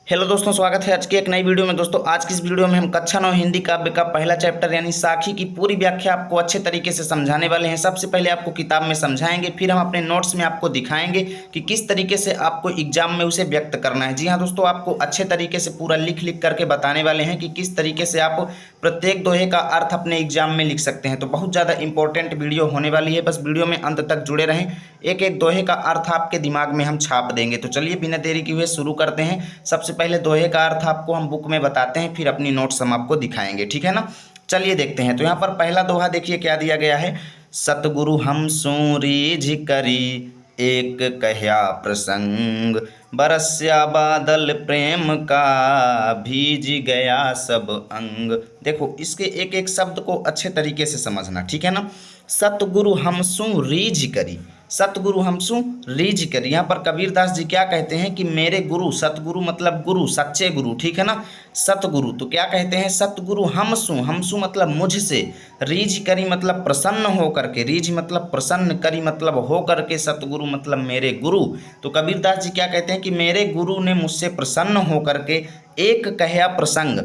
Hello दोस्तों, स्वागत है आज की एक नई वीडियो में। दोस्तों आज की इस वीडियो में हम कक्षा 9 हिंदी काव्य का पहला चैप्टर यानी साखी की पूरी व्याख्या आपको अच्छे तरीके से समझाने वाले हैं। सबसे पहले आपको किताब में समझाएंगे, फिर हम अपने नोट्स में आपको दिखाएंगे कि किस तरीके से आपको एग्जाम में उसे व्यक्त करना है। जी हाँ दोस्तों, आपको अच्छे तरीके से पूरा लिख लिख करके बताने वाले हैं कि किस तरीके से आप प्रत्येक दोहे का अर्थ अपने एग्जाम में लिख सकते हैं। तो बहुत ज़्यादा इंपॉर्टेंट वीडियो होने वाली है, बस वीडियो में अंत तक जुड़े रहें। एक एक दोहे का अर्थ आपके दिमाग में हम छाप देंगे। तो चलिए बिना देरी किए हुए शुरू करते हैं। सबसे पहले दोहे का अर्थ आपको हम बुक में बताते हैं, फिर अपनी नोट्स हम आपको दिखाएंगे, ठीक है ना। चलिए देखते हैं। तो यहाँ पर पहला दोहा देखिए क्या दिया गया है। सतगुरु हम सूरीझ करी एक कहया प्रसंग, बरस्या बादल प्रेम का भीज गया सब अंग। देखो इसके एक एक शब्द को अच्छे तरीके से समझना, ठीक है ना। सतगुरु हमसू रीझ करी, सतगुरु हमसू रीझ करी। यहाँ पर कबीरदास जी क्या कहते हैं कि मेरे गुरु, सतगुरु मतलब गुरु, सच्चे गुरु, ठीक है ना। सतगुरु तो क्या कहते हैं, सतगुरु हमसू, हमसू मतलब मुझसे, रीझ करी मतलब प्रसन्न हो करके, रीझ मतलब प्रसन्न, करी मतलब हो करके, सतगुरु मतलब मेरे गुरु। तो कबीरदास जी क्या कहते हैं कि मेरे गुरु ने मुझसे प्रसन्न हो करके एक कहया प्रसंग,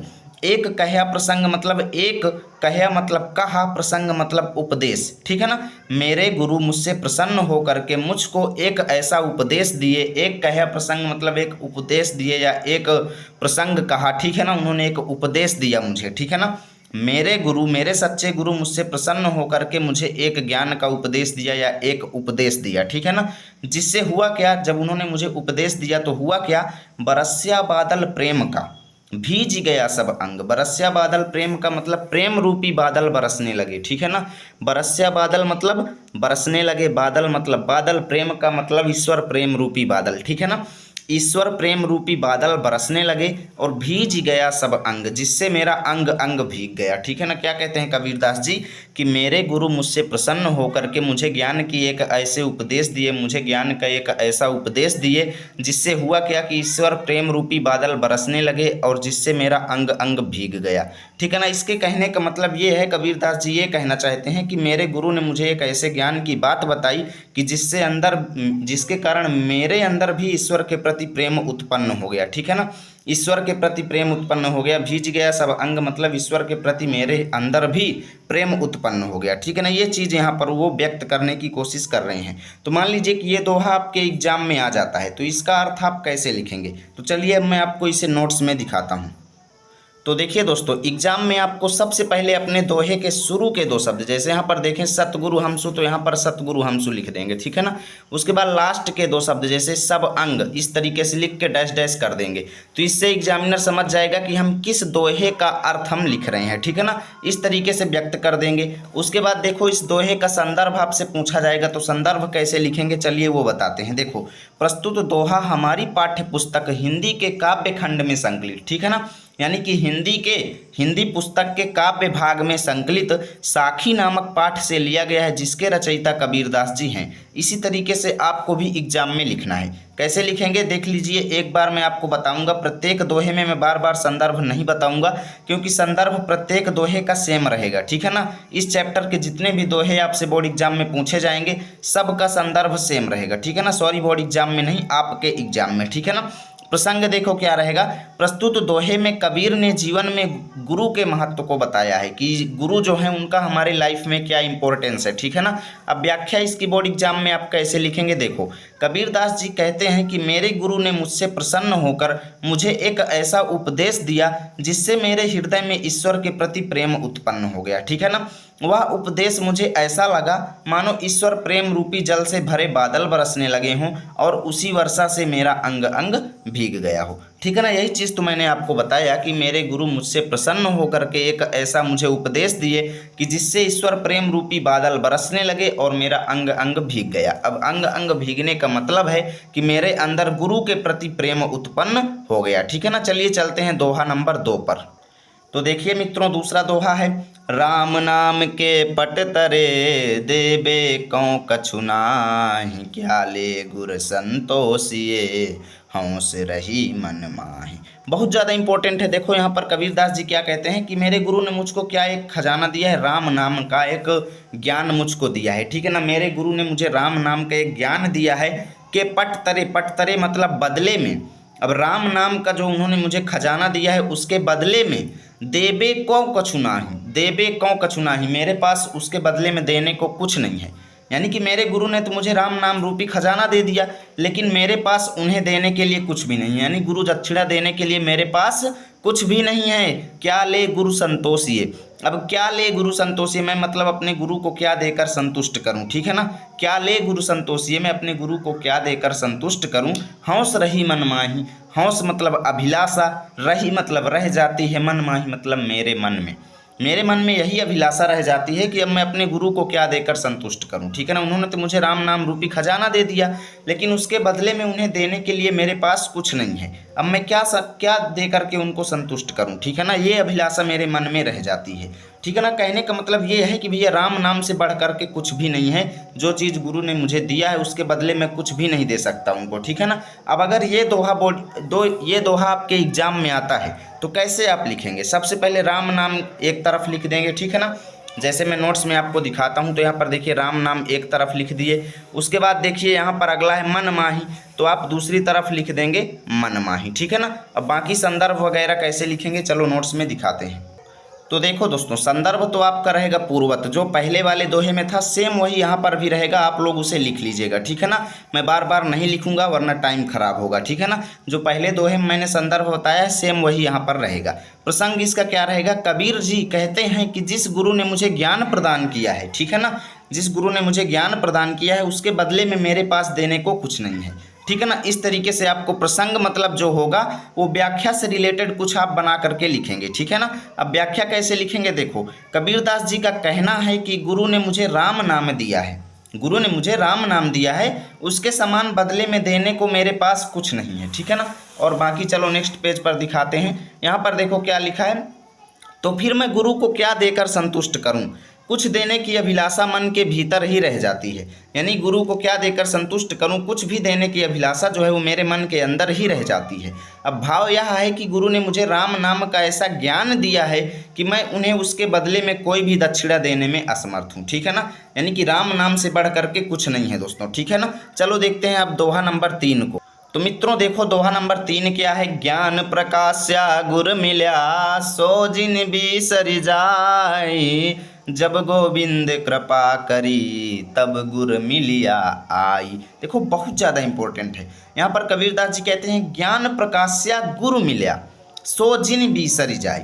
एक कहया प्रसंग मतलब एक कहया मतलब कहा, प्रसंग मतलब उपदेश, ठीक है ना। मेरे गुरु मुझसे प्रसन्न हो करके मुझको एक ऐसा उपदेश दिए, एक कहया प्रसंग मतलब एक उपदेश दिए या एक प्रसंग कहा, ठीक है ना। उन्होंने एक उपदेश दिया मुझे, ठीक है ना। मेरे गुरु, मेरे सच्चे गुरु मुझसे प्रसन्न होकर के मुझे एक ज्ञान का उपदेश दिया या एक उपदेश दिया, ठीक है ना। जिससे हुआ क्या, जब उन्होंने मुझे उपदेश दिया तो हुआ क्या, बरस्या बादल प्रेम का भीज गया सब अंग। बरस्या बादल प्रेम का मतलब प्रेम रूपी बादल बरसने लगे, ठीक है ना। बरस्या बादल मतलब बरसने लगे, बादल मतलब बादल, प्रेम का मतलब ईश्वर प्रेम रूपी बादल, ठीक है ना। ईश्वर प्रेम रूपी बादल बरसने लगे और भीज गया सब अंग, जिससे मेरा अंग अंग भीग गया, ठीक है ना। क्या कहते हैं कबीरदास जी कि मेरे गुरु मुझसे प्रसन्न होकर के मुझे ज्ञान की एक ऐसे उपदेश दिए, मुझे ज्ञान का एक ऐसा उपदेश दिए जिससे हुआ क्या कि ईश्वर प्रेम रूपी बादल बरसने लगे और जिससे मेरा अंग अंग भीग गया, ठीक है ना। इसके कहने का मतलब ये है, कबीरदास जी ये कहना चाहते हैं कि मेरे गुरु ने मुझे एक ऐसे ज्ञान की बात बताई कि जिससे अंदर, जिसके कारण मेरे अंदर भी ईश्वर के प्रति प्रेम उत्पन्न हो गया, ठीक है ना। ईश्वर के प्रति प्रेम उत्पन्न हो गया। भीज गया सब अंग मतलब ईश्वर के प्रति मेरे अंदर भी प्रेम उत्पन्न हो गया, ठीक है ना। ये चीज़ यहाँ पर वो व्यक्त करने की कोशिश कर रहे हैं। तो मान लीजिए कि ये दोहा आपके एग्जाम में आ जाता है, तो इसका अर्थ आप कैसे लिखेंगे। तो चलिए अब मैं आपको इसे नोट्स में दिखाता हूँ। तो देखिए दोस्तों, एग्जाम में आपको सबसे पहले अपने दोहे के शुरू के दो शब्द, जैसे यहाँ पर देखें सतगुरु हमसु, तो यहाँ पर सतगुरु हमसु लिख देंगे, ठीक है ना। उसके बाद लास्ट के दो शब्द जैसे सब अंग, इस तरीके से लिख के डैश डैश कर देंगे। तो इससे एग्जामिनर समझ जाएगा कि हम किस दोहे का अर्थ हम लिख रहे हैं, ठीक है ना। इस तरीके से व्यक्त कर देंगे। उसके बाद देखो इस दोहे का संदर्भ आपसे पूछा जाएगा, तो संदर्भ कैसे लिखेंगे चलिए वो बताते हैं। देखो प्रस्तुत दोहा हमारी पाठ्य पुस्तक हिंदी के काव्य खंड में संकलित, ठीक है ना, यानी कि हिंदी पुस्तक के काव्य भाग में संकलित साखी नामक पाठ से लिया गया है, जिसके रचयिता कबीरदास जी हैं। इसी तरीके से आपको भी एग्जाम में लिखना है। कैसे लिखेंगे देख लीजिए, एक बार मैं आपको बताऊंगा। प्रत्येक दोहे में मैं बार बार संदर्भ नहीं बताऊंगा, क्योंकि संदर्भ प्रत्येक दोहे का सेम रहेगा, ठीक है ना। इस चैप्टर के जितने भी दोहे आपसे बोर्ड एग्जाम में पूछे जाएंगे सबका संदर्भ सेम रहेगा, ठीक है ना। सॉरी, बोर्ड एग्जाम में नहीं, आपके एग्जाम में, ठीक है ना। प्रसंग देखो क्या रहेगा। प्रस्तुत दोहे में कबीर ने जीवन में गुरु के महत्व को बताया है कि गुरु जो है उनका हमारे लाइफ में क्या इंपॉर्टेंस है, ठीक है ना। अब व्याख्या इसकी बोर्ड एग्जाम में आप कैसे लिखेंगे देखो। कबीरदास जी कहते हैं कि मेरे गुरु ने मुझसे प्रसन्न होकर मुझे एक ऐसा उपदेश दिया जिससे मेरे हृदय में ईश्वर के प्रति प्रेम उत्पन्न हो गया, ठीक है ना। वह उपदेश मुझे ऐसा लगा मानो ईश्वर प्रेम रूपी जल से भरे बादल बरसने लगे हों और उसी वर्षा से मेरा अंग अंग भीग गया हो, ठीक है ना। यही चीज़ तो मैंने आपको बताया कि मेरे गुरु मुझसे प्रसन्न होकर के एक ऐसा मुझे उपदेश दिए कि जिससे ईश्वर प्रेम रूपी बादल बरसने लगे और मेरा अंग अंग भीग गया। अब अंग अंग भीगने का मतलब है कि मेरे अंदर गुरु के प्रति प्रेम उत्पन्न हो गया, ठीक है ना। चलिए चलते हैं दोहा नंबर 2 पर। तो देखिए मित्रों, दूसरा दोहा है। राम नाम के पट तरे देबे कौं कछु नाहि, क्या ले गुर संतोषिए हंस रही मन माहि। बहुत ज़्यादा इंपॉर्टेंट है। देखो यहाँ पर कबीरदास जी क्या कहते हैं कि मेरे गुरु ने मुझको क्या एक खजाना दिया है, राम नाम का एक ज्ञान मुझको दिया है, ठीक है ना। मेरे गुरु ने मुझे राम नाम का एक ज्ञान दिया है कि पट तरे, पट तरे मतलब बदले में, अब राम नाम का जो उन्होंने मुझे खजाना दिया है उसके बदले में देबे कौ कछु नाही, देबे कौ कछु नाही, मेरे पास उसके बदले में देने को कुछ नहीं है। यानी कि मेरे गुरु ने तो मुझे राम नाम रूपी खजाना दे दिया, लेकिन मेरे पास उन्हें देने के लिए कुछ भी नहीं है। यानी गुरु दक्षिणा देने के लिए मेरे पास कुछ भी नहीं है। क्या ले गुरु संतोषिए, अब क्या ले गुरु संतोषिए, मैं मतलब अपने गुरु को क्या देकर संतुष्ट करूं, ठीक है ना। क्या ले गुरु संतोषिए, मैं अपने गुरु को क्या देकर संतुष्ट करूं। हौस रही मन माही, हौस मतलब अभिलाषा, रही मतलब रह जाती है, मन माही मतलब मेरे मन में, मेरे मन में यही अभिलाषा रह जाती है कि अब मैं अपने गुरु को क्या देकर संतुष्ट करूं, ठीक है ना। उन्होंने तो मुझे राम नाम रूपी खजाना दे दिया, लेकिन उसके बदले में उन्हें देने के लिए मेरे पास कुछ नहीं है। अब मैं क्या दे करके उनको संतुष्ट करूं, ठीक है ना। ये अभिलाषा मेरे मन में रह जाती है, ठीक है ना। कहने का मतलब ये है कि भैया राम नाम से बढ़ करके कुछ भी नहीं है। जो चीज़ गुरु ने मुझे दिया है उसके बदले में कुछ भी नहीं दे सकता उनको, ठीक है ना। अब अगर ये दोहा आपके एग्जाम में आता है तो कैसे आप लिखेंगे। सबसे पहले राम नाम एक तरफ लिख देंगे, ठीक है ना। जैसे मैं नोट्स में आपको दिखाता हूँ तो यहाँ पर देखिए राम नाम एक तरफ लिख दिए। उसके बाद देखिए यहाँ पर अगला है मन माही, तो आप दूसरी तरफ लिख देंगे मन माही, ठीक है ना। अब बाकी संदर्भ वगैरह कैसे लिखेंगे चलो नोट्स में दिखाते हैं। तो देखो दोस्तों, संदर्भ तो आपका रहेगा पूर्वत, जो पहले वाले दोहे में था सेम वही यहाँ पर भी रहेगा, आप लोग उसे लिख लीजिएगा, ठीक है ना। मैं बार बार नहीं लिखूंगा वरना टाइम खराब होगा, ठीक है ना। जो पहले दोहे में मैंने संदर्भ बताया है सेम वही यहाँ पर रहेगा। प्रसंग इसका क्या रहेगा, कबीर जी कहते हैं कि जिस गुरु ने मुझे ज्ञान प्रदान किया है, ठीक है ना, जिस गुरु ने मुझे ज्ञान प्रदान किया है उसके बदले में मेरे पास देने को कुछ नहीं है, ठीक है ना। इस तरीके से आपको प्रसंग मतलब जो होगा वो व्याख्या से रिलेटेड कुछ आप बना करके लिखेंगे, ठीक है ना। अब व्याख्या कैसे लिखेंगे, देखो कबीरदास जी का कहना है कि गुरु ने मुझे राम नाम दिया है, गुरु ने मुझे राम नाम दिया है, उसके समान बदले में देने को मेरे पास कुछ नहीं है, ठीक है ना। और बाकी चलो नेक्स्ट पेज पर दिखाते हैं। यहाँ पर देखो क्या लिखा है, तो फिर मैं गुरु को क्या देकर संतुष्ट करूं, कुछ देने की अभिलाषा मन के भीतर ही रह जाती है। यानी गुरु को क्या देकर संतुष्ट करूं, कुछ भी देने की अभिलाषा जो है वो मेरे मन के अंदर ही रह जाती है। अब भाव यह है कि गुरु ने मुझे राम नाम का ऐसा ज्ञान दिया है कि मैं उन्हें उसके बदले में कोई भी दक्षिणा देने में असमर्थ हूँ, ठीक है ना। यानी कि राम नाम से बढ़ करके कुछ नहीं है दोस्तों, ठीक है ना। चलो देखते हैं अब दोहा नंबर 3 को। तो मित्रों देखो दोहा नंबर 3 क्या है, ज्ञान प्रकाश्या गुर मिल्या सो जिन बिसरि जाई, जब गोविंद कृपा करी तब गुर मिलिया आई। देखो बहुत ज़्यादा इंपॉर्टेंट है। यहाँ पर कबीरदास जी कहते हैं ज्ञान प्रकाश्या गुरु मिल्या सो जिन बिसरि जाई।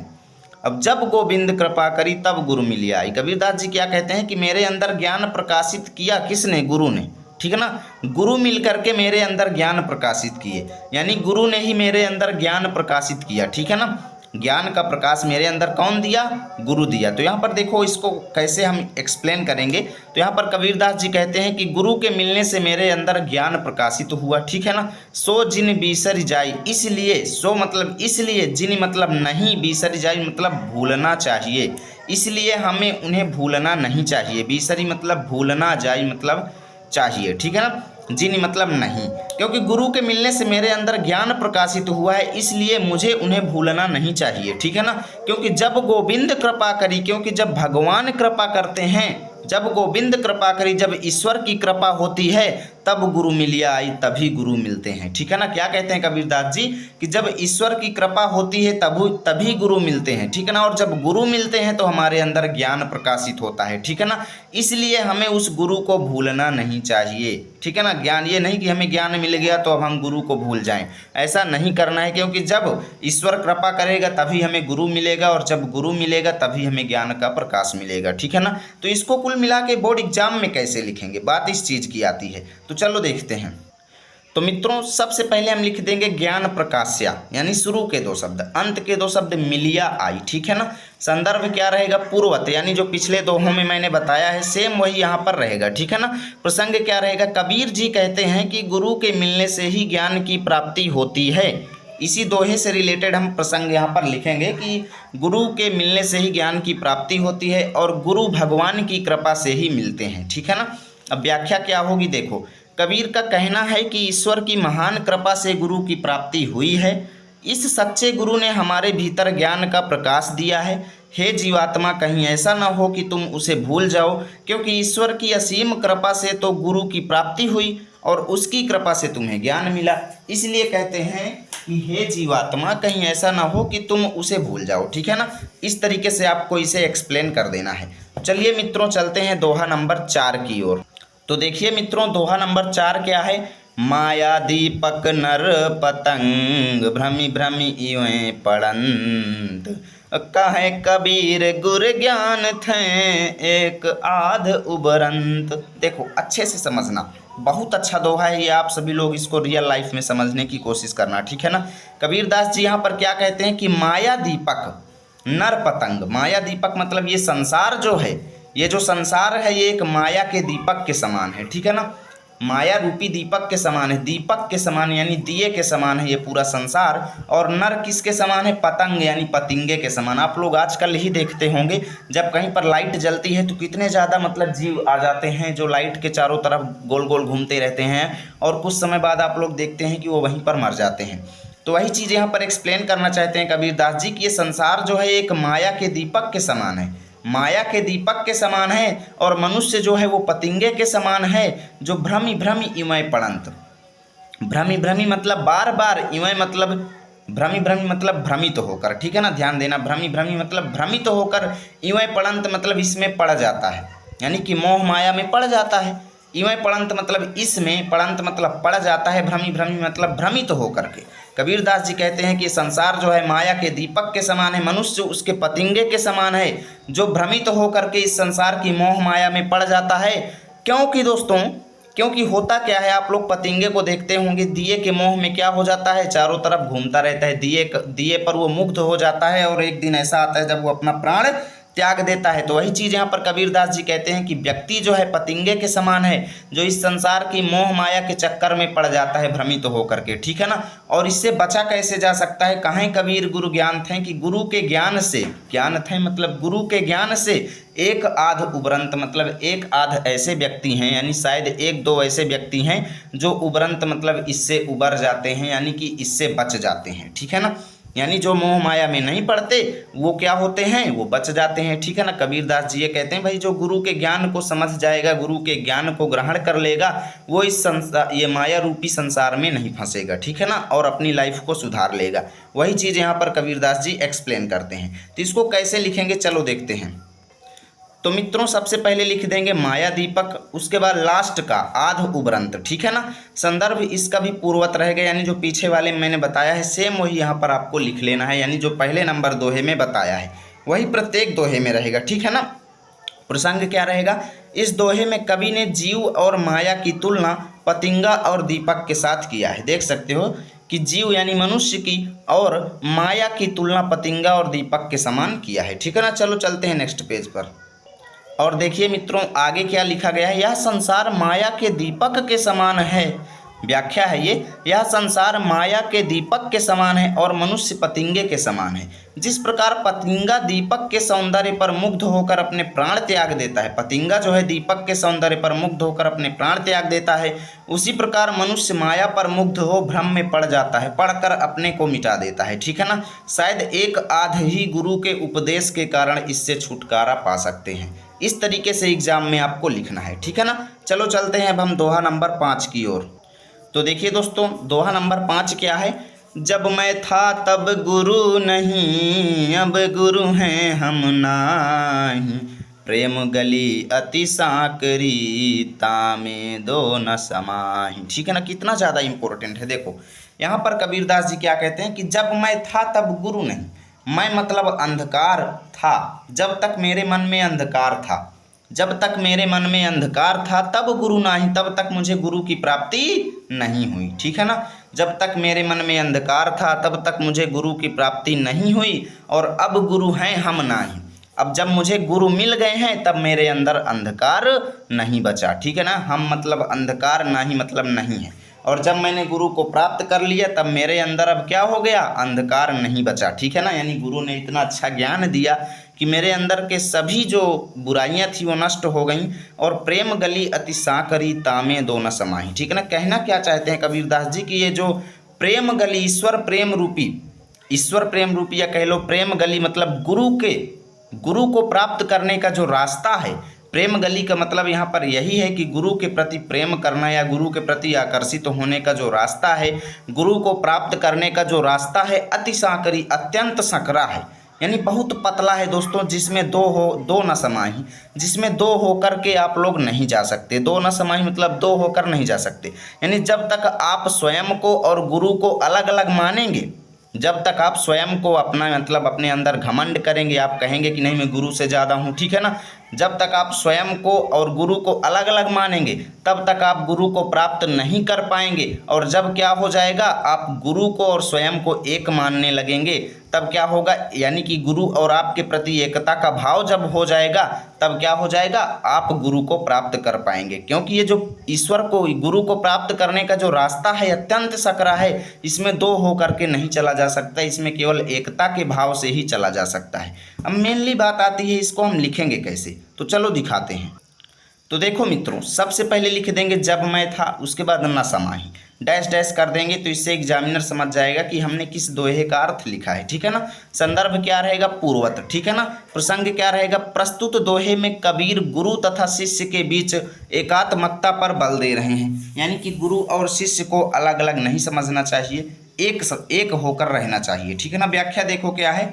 अब जब गोविंद कृपा करी तब गुरु मिलिया आई। कबीरदास जी क्या कहते हैं कि मेरे अंदर ज्ञान प्रकाशित किया किसने, गुरु ने, ठीक है ना। गुरु मिल करके मेरे अंदर ज्ञान प्रकाशित किए, यानी गुरु ने ही मेरे अंदर ज्ञान प्रकाशित किया, ठीक है ना। ज्ञान का प्रकाश मेरे अंदर कौन दिया, गुरु दिया। तो यहाँ पर देखो इसको कैसे हम एक्सप्लेन करेंगे। तो यहाँ पर कबीरदास जी कहते हैं कि गुरु के मिलने से मेरे अंदर ज्ञान प्रकाशित हुआ, ठीक है ना। सो जिन बिसरि जाई, इसलिए सो मतलब इसलिए, जिन मतलब नहीं, बिसरि जाई मतलब भूलना चाहिए, इसलिए हमें उन्हें भूलना नहीं चाहिए। बिसरि मतलब भूलना, जाई मतलब चाहिए, ठीक है ना। जिन मतलब नहीं, क्योंकि गुरु के मिलने से मेरे अंदर ज्ञान प्रकाशित हुआ है इसलिए मुझे उन्हें भूलना नहीं चाहिए, ठीक है ना। क्योंकि जब गोविंद कृपा करी, क्योंकि जब भगवान कृपा करते हैं, जब गोविंद कृपा करी, जब ईश्वर की कृपा होती है तब गुरु मिलिया आई, तभी गुरु मिलते हैं, ठीक है ना। क्या कहते हैं कबीरदास जी कि जब ईश्वर की कृपा होती है तभी गुरु मिलते हैं, ठीक है ना। और जब गुरु मिलते हैं तो हमारे अंदर ज्ञान प्रकाशित होता है, ठीक है ना। इसलिए हमें उस गुरु को भूलना नहीं चाहिए, ठीक है ना। ज्ञान ये नहीं कि हमें ज्ञान मिल गया तो अब हम गुरु को भूल जाएं, ऐसा नहीं करना है। क्योंकि जब ईश्वर कृपा करेगा तभी हमें गुरु मिलेगा, और जब गुरु मिलेगा तभी हमें ज्ञान का प्रकाश मिलेगा, ठीक है ना। तो इसको कुल मिला के बोर्ड एग्जाम में कैसे लिखेंगे, बात इस चीज़ की आती है। तो चलो देखते हैं। तो मित्रों सबसे पहले हम लिख देंगे ज्ञान प्रकाश्या, यानी शुरू के 2 शब्द, अंत के 2 शब्द मिलिया आई, ठीक है ना। संदर्भ क्या रहेगा, पूर्वत, यानी जो पिछले दोहों में मैंने बताया है सेम वही यहाँ पर रहेगा, ठीक है ना। प्रसंग क्या रहेगा, कबीर जी कहते हैं कि गुरु के मिलने से ही ज्ञान की प्राप्ति होती है। इसी दोहे से रिलेटेड हम प्रसंग यहाँ पर लिखेंगे कि गुरु के मिलने से ही ज्ञान की प्राप्ति होती है और गुरु भगवान की कृपा से ही मिलते हैं, ठीक है ना। अब व्याख्या क्या होगी, देखो कबीर का कहना है कि ईश्वर की महान कृपा से गुरु की प्राप्ति हुई है। इस सच्चे गुरु ने हमारे भीतर ज्ञान का प्रकाश दिया है। हे जीवात्मा, कहीं ऐसा न हो कि तुम उसे भूल जाओ, क्योंकि ईश्वर की असीम कृपा से तो गुरु की प्राप्ति हुई और उसकी कृपा से तुम्हें ज्ञान मिला। इसलिए कहते हैं कि हे जीवात्मा, कहीं ऐसा ना हो कि तुम उसे भूल जाओ। ठीक है ना, इस तरीके से आपको इसे एक्सप्लेन कर देना है। चलिए मित्रों, चलते हैं दोहा नंबर 4 की ओर। तो देखिए मित्रों, दोहा नंबर 4 क्या है? माया दीपक नर पतंग, भ्रमि भ्रमि इवें पड़ंत, कहे कबीर गुर ज्ञान थे, एक आध उबरंत। देखो अच्छे से समझना, बहुत अच्छा दोहा है ये। आप सभी लोग इसको रियल लाइफ में समझने की कोशिश करना, ठीक है ना। कबीरदास जी यहाँ पर क्या कहते हैं कि माया दीपक नर पतंग। माया दीपक मतलब ये संसार जो है, ये जो संसार है ये एक माया के दीपक के समान है, ठीक है ना। माया रूपी दीपक के समान है, दीपक के समान यानी दिए के समान है ये पूरा संसार। और नर किसके समान है? पतंग यानी पतिंगे के समान। आप लोग आजकल ही देखते होंगे, जब कहीं पर लाइट जलती है तो कितने ज़्यादा मतलब जीव आ जाते हैं जो लाइट के चारों तरफ गोल गोल घूमते रहते हैं, और कुछ समय बाद आप लोग देखते हैं कि वो वहीं पर मर जाते हैं। तो वही चीज़ यहाँ पर एक्सप्लेन करना चाहते हैं कबीरदास जी कि ये संसार जो है एक माया के दीपक के समान है, माया के दीपक के समान है, और मनुष्य जो है वो पतिंगे के समान है, जो भ्रमि भ्रमि इवं पड़ंत। भ्रमि भ्रमि मतलब बार बार, इवं मतलब भ्रमि भ्रमि मतलब भ्रमित होकर, ठीक है ना, ध्यान देना। भ्रमि भ्रमि मतलब भ्रमित होकर, इवं पड़ंत मतलब इसमें पड़ जाता है, यानी कि मोह माया में पड़ जाता है। इवं पड़ंत मतलब इसमें, पड़ंत मतलब पड़ जाता है, भ्रमि भ्रमि मतलब भ्रमित होकर के। कबीरदास जी कहते हैं कि संसार जो है माया के दीपक के समान है, मनुष्य उसके पतिंगे के समान है, जो भ्रमित होकर के इस संसार की मोह माया में पड़ जाता है। क्योंकि दोस्तों, क्योंकि होता क्या है, आप लोग पतिंगे को देखते होंगे, दिए के मोह में क्या हो जाता है, चारों तरफ घूमता रहता है, दिए पर वो मुग्ध हो जाता है, और एक दिन ऐसा आता है जब वो अपना प्राण त्याग देता है। तो वही चीज़ यहाँ पर कबीरदास जी कहते हैं कि व्यक्ति जो है पतिंगे के समान है, जो इस संसार की मोह माया के चक्कर में पड़ जाता है भ्रमित तो होकर के, ठीक है ना। और इससे बचा कैसे जा सकता है? कहें कबीर गुरु ज्ञान थे, कि गुरु के ज्ञान से, ज्ञान थे मतलब गुरु के ज्ञान से, एक आध उबरंत मतलब एक आध ऐसे व्यक्ति हैं, यानी शायद एक दो ऐसे व्यक्ति हैं जो उबरंत मतलब इससे उबर जाते हैं, यानी कि इससे बच जाते हैं, ठीक है ना। यानी जो मोह माया में नहीं पड़ते वो क्या होते हैं, वो बच जाते हैं, ठीक है ना। कबीरदास जी ये कहते हैं भाई जो गुरु के ज्ञान को समझ जाएगा, गुरु के ज्ञान को ग्रहण कर लेगा, वो इस संसार, ये माया रूपी संसार में नहीं फंसेगा, ठीक है ना, और अपनी लाइफ को सुधार लेगा। वही चीज़ यहाँ पर कबीरदास जी एक्सप्लेन करते हैं। तो इसको कैसे लिखेंगे, चलो देखते हैं। तो मित्रों सबसे पहले लिख देंगे माया दीपक, उसके बाद लास्ट का आध उबरंत, ठीक है ना। संदर्भ इसका भी पूर्वत रहेगा, यानी जो पीछे वाले मैंने बताया है सेम वही यहाँ पर आपको लिख लेना है, यानी जो पहले नंबर दोहे में बताया है वही प्रत्येक दोहे में रहेगा, ठीक है ना। प्रसंग क्या रहेगा, इस दोहे में कवि ने जीव और माया की तुलना पतिंगा और दीपक के साथ किया है। देख सकते हो कि जीव यानी मनुष्य की और माया की तुलना पतिंगा और दीपक के समान किया है, ठीक है ना। चलो चलते हैं नेक्स्ट पेज पर, और देखिए मित्रों आगे क्या लिखा गया है, यह संसार माया के दीपक के समान है। व्याख्या है ये, यह संसार माया के दीपक के समान है और मनुष्य पतिंगे के समान है। जिस प्रकार पतिंगा दीपक के सौंदर्य पर मुग्ध होकर अपने प्राण त्याग देता है, पतिंगा जो है दीपक के सौंदर्य पर मुग्ध होकर अपने प्राण त्याग देता है, उसी प्रकार मनुष्य माया पर मुग्ध हो भ्रम में पड़ जाता है, पढ़कर अपने को मिटा देता है, ठीक है ना। शायद एक आध ही गुरु के उपदेश के कारण इससे छुटकारा पा सकते हैं। इस तरीके से एग्जाम में आपको लिखना है, ठीक है ना। चलो चलते हैं अब हम दोहा नंबर 5 की ओर। तो देखिए दोस्तों दोहा नंबर 5 क्या है, जब मैं था तब गुरु नहीं, अब गुरु हैं हम नाही, प्रेम गली अति साकरी, तामे दो न समाही। ठीक है ना, कितना ज़्यादा इंपॉर्टेंट है। देखो यहाँ पर कबीरदास जी क्या कहते हैं कि जब मैं था तब गुरु नहीं, मैं मतलब अंधकार था, जब तक मेरे मन में अंधकार था, जब तक मेरे मन में अंधकार था तब गुरु नहीं, तब तक मुझे गुरु की प्राप्ति नहीं हुई, ठीक है ना। जब तक मेरे मन में अंधकार था तब तक मुझे गुरु की प्राप्ति नहीं हुई, और अब गुरु हैं हम नहीं, अब जब मुझे गुरु मिल गए हैं तब मेरे अंदर अंधकार नहीं बचा, ठीक है ना। हम मतलब अंधकार नहीं मतलब नहीं है, और जब मैंने गुरु को प्राप्त कर लिया तब मेरे अंदर अब क्या हो गया, अंधकार नहीं बचा, ठीक है ना। यानी गुरु ने इतना अच्छा ज्ञान दिया कि मेरे अंदर के सभी जो बुराइयां थी वो नष्ट हो गईं, और प्रेम गली अति साकरी, तामे दो न समाही। ठीक है ना, कहना क्या चाहते हैं कबीरदास जी कि ये जो प्रेम गली, ईश्वर प्रेम रूपी या कह लो प्रेम गली मतलब गुरु को प्राप्त करने का जो रास्ता है, प्रेम गली का मतलब यहाँ पर यही है कि गुरु के प्रति प्रेम करना या गुरु के प्रति आकर्षित होने का जो रास्ता है, गुरु को प्राप्त करने का जो रास्ता है, अति सांकरी, अत्यंत संकरा है, यानी बहुत पतला है दोस्तों, जिसमें दो न समाही, जिसमें दो होकर के आप लोग नहीं जा सकते। दो न समाही मतलब दो होकर नहीं जा सकते, यानी जब तक आप स्वयं को और गुरु को अलग अलग मानेंगे, जब तक आप स्वयं को अपना मतलब अपने अंदर घमंड करेंगे, आप कहेंगे कि नहीं मैं गुरु से ज़्यादा हूँ, ठीक है ना, जब तक आप स्वयं को और गुरु को अलग अलग मानेंगे तब तक आप गुरु को प्राप्त नहीं कर पाएंगे। और जब क्या हो जाएगा, आप गुरु को और स्वयं को एक मानने लगेंगे, तब क्या होगा, यानी कि गुरु और आपके प्रति एकता का भाव जब हो जाएगा तब क्या हो जाएगा, आप गुरु को प्राप्त कर पाएंगे। क्योंकि ये जो ईश्वर को, गुरु को प्राप्त करने का जो रास्ता है अत्यंत सकरा है, इसमें दो होकर के नहीं चला जा सकता, इसमें केवल एकता के भाव से ही चला जा सकता है। अब मेनली बात आती है इसको हम लिखेंगे कैसे, तो चलो दिखाते हैं। तो देखो मित्रों, सबसे पहले लिख देंगे जब मैं था, उसके बाद न समाही, डैश डैश कर देंगे, तो इससे एग्जामिनर समझ जाएगा कि हमने किस दोहे का अर्थ लिखा है, ठीक है ना। संदर्भ क्या रहेगा, पूर्वत, ठीक है ना। प्रसंग क्या रहेगा, प्रस्तुत दोहे में कबीर गुरु तथा शिष्य के बीच एकात्मकता पर बल दे रहे हैं, यानी कि गुरु और शिष्य को अलग अलग नहीं समझना चाहिए, एक होकर रहना चाहिए, ठीक है ना। व्याख्या देखो क्या है,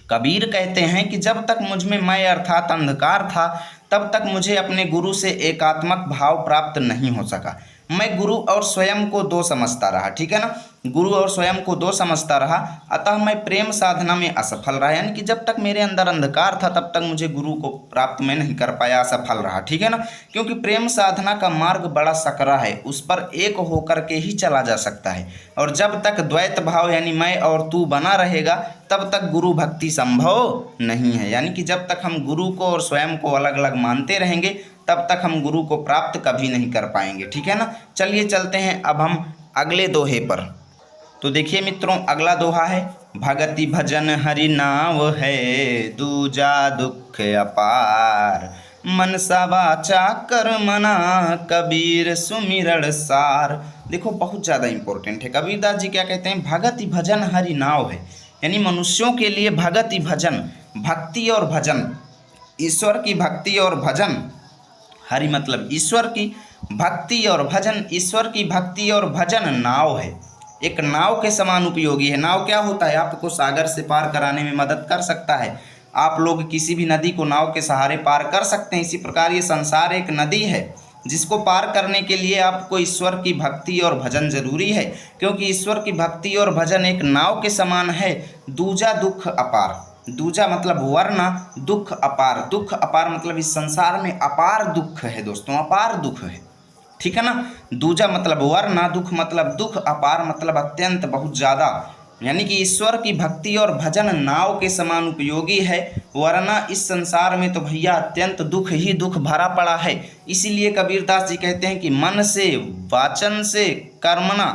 कबीर कहते हैं कि जब तक मुझ में मैं अर्थात अंधकार था तब तक मुझे अपने गुरु से एकात्मक भाव प्राप्त नहीं हो सका। मैं गुरु और स्वयं को दो समझता रहा, ठीक है ना, गुरु और स्वयं को दो समझता रहा, अतः मैं प्रेम साधना में असफल रहा, यानी कि जब तक मेरे अंदर अंधकार था तब तक मुझे गुरु को प्राप्त मैं नहीं कर पाया, असफल रहा, ठीक है ना। क्योंकि प्रेम साधना का मार्ग बड़ा सकरा है, उस पर एक होकर के ही चला जा सकता है, और जब तक द्वैत भाव यानी मैं और तू बना रहेगा तब तक गुरु भक्ति संभव नहीं है, यानी कि जब तक हम गुरु को और स्वयं को अलग अलग मानते रहेंगे तब तक हम गुरु को प्राप्त कभी नहीं कर पाएंगे, ठीक है ना। चलिए चलते हैं अब हम अगले दोहे पर। तो देखिए मित्रों, अगला दोहा है, भगति भजन हरि नाव है, दूजा दुख अपार, मनसा वाचा कर मना, कबीर सुमिरन सार। देखो बहुत ज़्यादा इंपॉर्टेंट है। कबीरदास जी क्या कहते हैं, भगति भजन हरि नाव है, यानी मनुष्यों के लिए भगति भजन, भक्ति और भजन, ईश्वर की भक्ति और भजन, हरि मतलब ईश्वर की भक्ति और भजन, ईश्वर की भक्ति और भजन नाव है, एक नाव के समान उपयोगी है। नाव क्या होता है, आपको सागर से पार कराने में मदद कर सकता है, आप लोग किसी भी नदी को नाव के सहारे पार कर सकते हैं। इसी प्रकार ये संसार एक नदी है जिसको पार करने के लिए आपको ईश्वर की भक्ति और भजन जरूरी है, क्योंकि ईश्वर की भक्ति और भजन एक नाव के समान है। दूजा दुख अपार, दूजा मतलब वरना, दुख अपार, दुख अपार मतलब इस संसार में अपार दुख है दोस्तों, अपार दुख है, ठीक है ना। दूजा मतलब वरना, दुख मतलब दुख, अपार मतलब अत्यंत, बहुत ज़्यादा, यानी कि ईश्वर की भक्ति और भजन नाव के समान उपयोगी है, वरना इस संसार में तो भैया अत्यंत दुख ही दुख भरा पड़ा है। इसीलिए कबीरदास जी कहते हैं कि मन से, वाचन से, कर्मणा,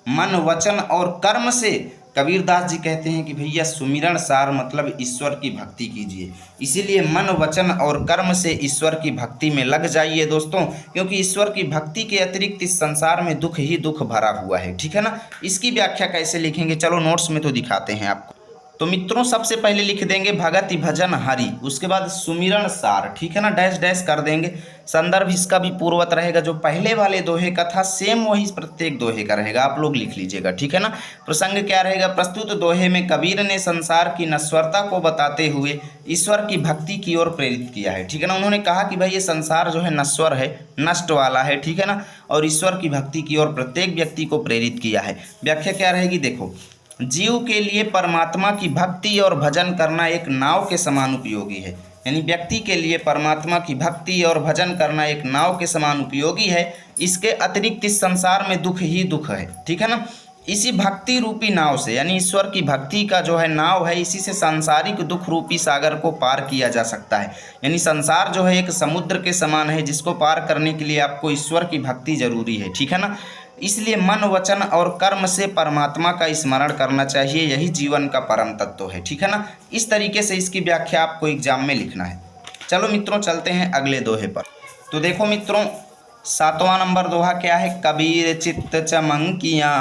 मन वचन और कर्म से, कबीरदास जी कहते हैं कि भैया सुमिरन सार मतलब ईश्वर की भक्ति कीजिए। इसीलिए मन वचन और कर्म से ईश्वर की भक्ति में लग जाइए दोस्तों, क्योंकि ईश्वर की भक्ति के अतिरिक्त इस संसार में दुख ही दुख भरा हुआ है, ठीक है ना। इसकी व्याख्या कैसे लिखेंगे, चलो नोट्स में तो दिखाते हैं आपको। तो मित्रों सबसे पहले लिख देंगे भगति भजन हरि, उसके बाद सुमिरन सार, ठीक है ना, डैश डैश कर देंगे। संदर्भ इसका भी पूर्वत रहेगा, जो पहले वाले दोहे का था सेम वही प्रत्येक दोहे का रहेगा, आप लोग लिख लीजिएगा, ठीक है ना। प्रसंग क्या रहेगा, प्रस्तुत दोहे में कबीर ने संसार की नश्वरता को बताते हुए ईश्वर की भक्ति की ओर प्रेरित किया है, ठीक है ना। उन्होंने कहा कि भाई ये संसार जो है नश्वर है, नष्ट वाला है, ठीक है ना, और ईश्वर की भक्ति की ओर प्रत्येक व्यक्ति को प्रेरित किया है। व्याख्या क्या रहेगी, देखो, जीव के लिए परमात्मा की भक्ति और भजन करना एक नाव के समान उपयोगी है, यानी व्यक्ति के लिए परमात्मा की भक्ति और भजन करना एक नाव के समान उपयोगी है। इसके अतिरिक्त इस संसार में दुख ही दुख है, ठीक है ना। इसी भक्ति रूपी नाव से, यानी ईश्वर की भक्ति का जो है नाव है, इसी से सांसारिक दुख रूपी सागर को पार किया जा सकता है। यानी संसार जो है एक समुद्र के समान है, जिसको पार करने के लिए आपको ईश्वर की भक्ति जरूरी है, ठीक है ना। इसलिए मन वचन और कर्म से परमात्मा का स्मरण करना चाहिए, यही जीवन का परम तत्व है, ठीक है ना। इस तरीके से इसकी व्याख्या आपको एग्जाम में लिखना है। चलो मित्रों चलते हैं अगले दोहे पर। तो देखो मित्रों, 7वां नंबर दोहा क्या है, कबीर चित्त चमंकिया,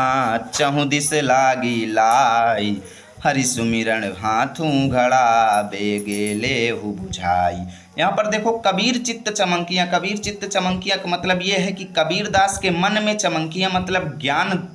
चहु दिस लागी लाई, हरि सुमिरन हाथों घड़ा, बेगे लेहु बुझाई। यहाँ पर देखो कबीर चित्त चमंकियाँ, कबीर चित्त चमंकियाँ का मतलब ये है कि कबीरदास के मन में चमंकियाँ मतलब ज्ञान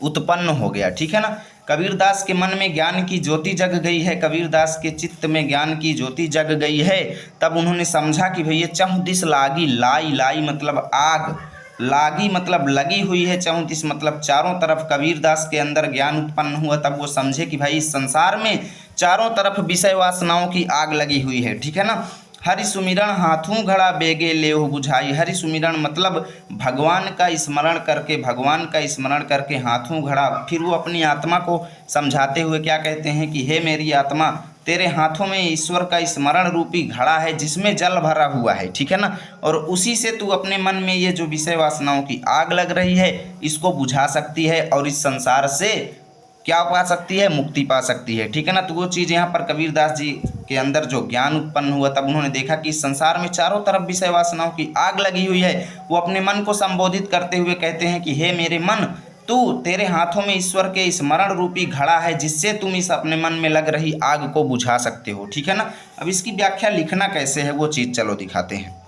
उत्पन्न हो गया, ठीक है ना। कबीरदास के मन में ज्ञान की ज्योति जग गई है, कबीरदास के चित्त में ज्ञान की ज्योति जग गई है। तब उन्होंने समझा कि भैया चहुदिस लागी, लाई लाई मतलब आग, लागी मतलब लगी हुई है, चहुदिस मतलब चारों तरफ कबीरदास के अंदर ज्ञान उत्पन्न हुआ। तब वो समझे कि भाई इस संसार में चारों तरफ विषय वासनाओं की आग लगी हुई है, ठीक है ना। हरि सुमिरन हाथों घड़ा बेगे लेहु बुझाई, हरि सुमिरन मतलब भगवान का स्मरण करके, भगवान का स्मरण करके हाथों घड़ा, फिर वो अपनी आत्मा को समझाते हुए क्या कहते हैं कि हे मेरी आत्मा, तेरे हाथों में ईश्वर का स्मरण रूपी घड़ा है जिसमें जल भरा हुआ है, ठीक है ना। और उसी से तू अपने मन में ये जो विषय वासनाओं की आग लग रही है इसको बुझा सकती है और इस संसार से क्या पा सकती है, मुक्ति पा सकती है, ठीक है ना। तो वो चीज़ यहाँ पर कबीरदास जी के अंदर जो ज्ञान उत्पन्न हुआ, तब उन्होंने देखा कि इस संसार में चारों तरफ विषय वासनाओं की आग लगी हुई है। वो अपने मन को संबोधित करते हुए कहते हैं कि हे मेरे मन, तू, तेरे हाथों में ईश्वर के स्मरण रूपी घड़ा है जिससे तुम इस अपने मन में लग रही आग को बुझा सकते हो, ठीक है ना। अब इसकी व्याख्या लिखना कैसे है वो चीज़ चलो दिखाते हैं।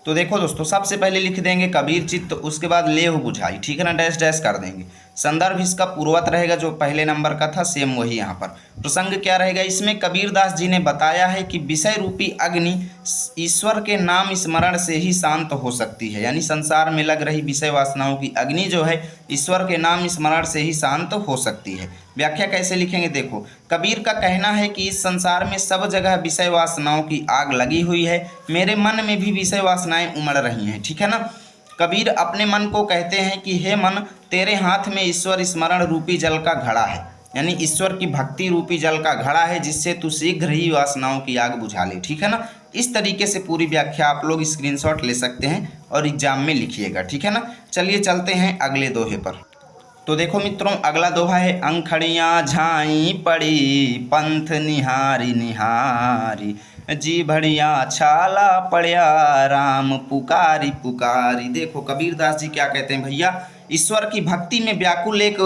तो देखो दोस्तों, सबसे पहले लिख देंगे कबीर चित्त, उसके बाद लेहु बुझाई, ठीक है ना, डैश डैश कर देंगे। संदर्भ इसका पूर्वत रहेगा जो पहले नंबर का था, सेम वही यहाँ पर। प्रसंग क्या रहेगा, इसमें कबीरदास जी ने बताया है कि विषय रूपी अग्नि ईश्वर के नाम स्मरण से ही शांत हो सकती है, यानी संसार में लग रही विषय वासनाओं की अग्नि जो है ईश्वर के नाम स्मरण से ही शांत हो सकती है। व्याख्या कैसे लिखेंगे, देखो कबीर का कहना है कि इस संसार में सब जगह विषय वासनाओं की आग लगी हुई है, मेरे मन में भी विषय वासनाएं उमड़ रही हैं, ठीक है ना। कबीर अपने मन को कहते हैं कि हे मन, तेरे हाथ में ईश्वर स्मरण रूपी जल का घड़ा है, यानी ईश्वर की भक्ति रूपी जल का घड़ा है जिससे तू शीघ्र ही वासनाओं की आग बुझा ले, ठीक है ना। इस तरीके से पूरी व्याख्या आप लोग स्क्रीनशॉट ले सकते हैं और एग्जाम में लिखिएगा, ठीक है ना। चलिए चलते हैं अगले दोहे पर। तो देखो मित्रों, अगला दोहा है, अंखड़ियाँ झाई पड़ी पंथ निहारी निहारी, जी भड़िया छाला पड़िया राम पुकारी पुकारी। देखो कबीरदास जी क्या कहते हैं भैया, ईश्वर की भक्ति में व्याकुल एक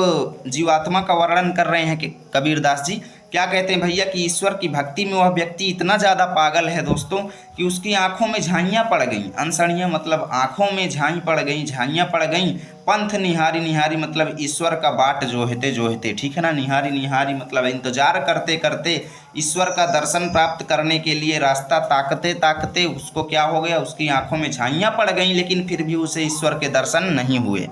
जीवात्मा का वर्णन कर रहे हैं कि कबीरदास जी क्या कहते हैं भैया कि ईश्वर की भक्ति में वह व्यक्ति इतना ज़्यादा पागल है दोस्तों कि उसकी आंखों में झाइयाँ पड़ गईं, अंसड़ियाँ मतलब आंखों में झाई पड़ गईं, झाइयाँ पड़ गईं। पंथ निहारी निहारी मतलब ईश्वर का बाट जोहते जोहते, ठीक है ना। निहारी निहारी मतलब इंतजार करते करते ईश्वर का दर्शन प्राप्त करने के लिए रास्ता ताकते ताकते उसको क्या हो गया, उसकी आंखों में झाइयाँ पड़ गईं, लेकिन फिर भी उसे ईश्वर के दर्शन नहीं हुए,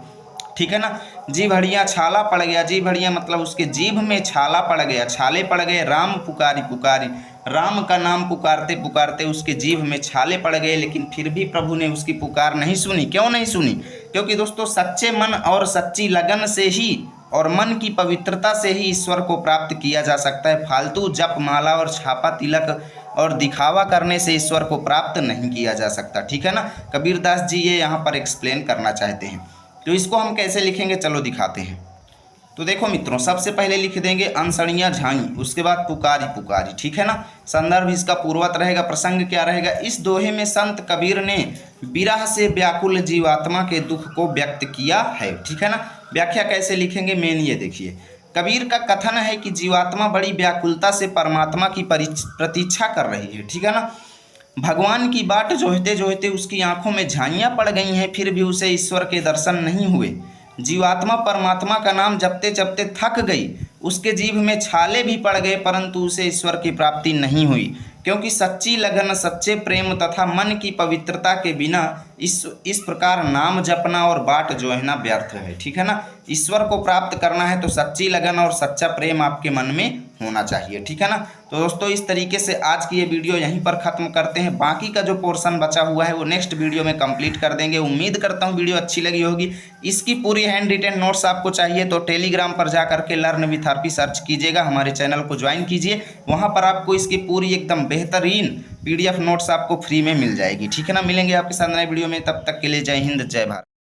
ठीक है ना। जी भड़िया छाला पड़ गया, जी भड़िया मतलब उसके जीभ में छाला पड़ गया, छाले पड़ गए। राम पुकारी पुकारी, राम का नाम पुकारते पुकारते उसके जीभ में छाले पड़ गए, लेकिन फिर भी प्रभु ने उसकी पुकार नहीं सुनी। क्यों नहीं सुनी, क्योंकि दोस्तों सच्चे मन और सच्ची लगन से ही और मन की पवित्रता से ही ईश्वर को प्राप्त किया जा सकता है। फालतू जप माला और छापा तिलक और दिखावा करने से ईश्वर को प्राप्त नहीं किया जा सकता, ठीक है ना। कबीरदास जी ये यहाँ पर एक्सप्लेन करना चाहते हैं। तो इसको हम कैसे लिखेंगे चलो दिखाते हैं। तो देखो मित्रों, सबसे पहले लिख देंगे अंसड़ियाँ झाई, उसके बाद पुकारी पुकारी, ठीक है ना। संदर्भ इसका पूर्वत रहेगा। प्रसंग क्या रहेगा, इस दोहे में संत कबीर ने विरह से व्याकुल जीवात्मा के दुख को व्यक्त किया है, ठीक है ना। व्याख्या कैसे लिखेंगे, मेन ये देखिए, कबीर का कथन है कि जीवात्मा बड़ी व्याकुलता से परमात्मा की प्रतीक्षा कर रही है, ठीक है ना। भगवान की बाट जोहते जोहते उसकी आंखों में झाइयाँ पड़ गई हैं, फिर भी उसे ईश्वर के दर्शन नहीं हुए। जीवात्मा परमात्मा का नाम जपते जपते थक गई, उसके जीभ में छाले भी पड़ गए, परंतु उसे ईश्वर की प्राप्ति नहीं हुई, क्योंकि सच्ची लगन, सच्चे प्रेम तथा मन की पवित्रता के बिना इस प्रकार नाम जपना और बाट जोहना व्यर्थ है, ठीक है ना। ईश्वर को प्राप्त करना है तो सच्ची लगन और सच्चा प्रेम आपके मन में होना चाहिए, ठीक है ना। तो दोस्तों इस तरीके से आज की ये वीडियो यहीं पर ख़त्म करते हैं। बाकी का जो पोर्शन बचा हुआ है वो नेक्स्ट वीडियो में कंप्लीट कर देंगे। उम्मीद करता हूँ वीडियो अच्छी लगी होगी। इसकी पूरी हैंड रिटेन नोट्स आपको चाहिए तो टेलीग्राम पर जा करके लर्न विथ आरपी सर्च कीजिएगा, हमारे चैनल को ज्वाइन कीजिए। वहाँ पर आपको इसकी पूरी एकदम बेहतरीन PDF नोट्स आपको फ्री में मिल जाएगी, ठीक है ना। मिलेंगे आपके साथ नए वीडियो में, तब तक के लिए जय हिंद जय भारत।